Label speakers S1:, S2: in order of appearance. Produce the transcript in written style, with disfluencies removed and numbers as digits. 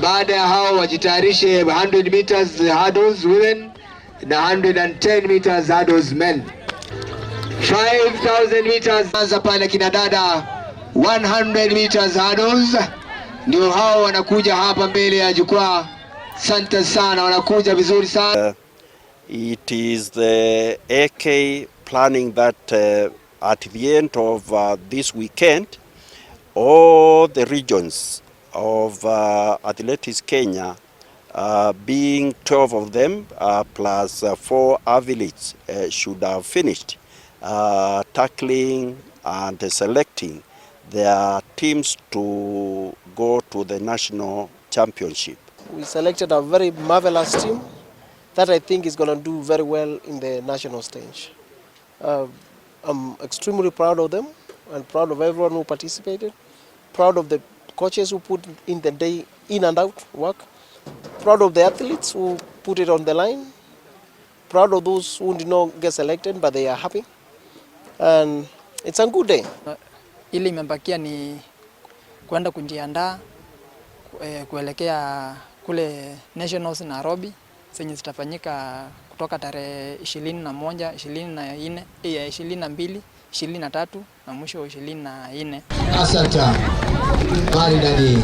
S1: Baada ya hao wajitayarishe 100 meters hurdles women na 110 meters hurdles men. 5000 meters anza pale kina dada. 100 meters hurdles ndio hao wanakuja hapa mbele ya jukwaa. Asante sana, wanakuja vizuri sana.
S2: It is the AK planning that at the end of this weekend all the regions of Athletics Kenya, being 12 of them plus 4 athletes should have finished tackling and selecting their teams to go to the national championship.
S3: We selected a very marvelous team that I think is going to do very well in the national stage. I'm extremely proud of them and proud of everyone who participated, proud of the coaches who put in the day in and out work, proud of the athletes who put it on the line, proud of those who did not get selected but they are happy, and it's a good day.
S4: Ili imebakia ni kwenda kujiandaa kuelekea kule Nationals Nairobi zenye zitafanyika kutoka tarehe 21, 24, 22, 23 na mwisho 24.
S1: Asante. Maridadi.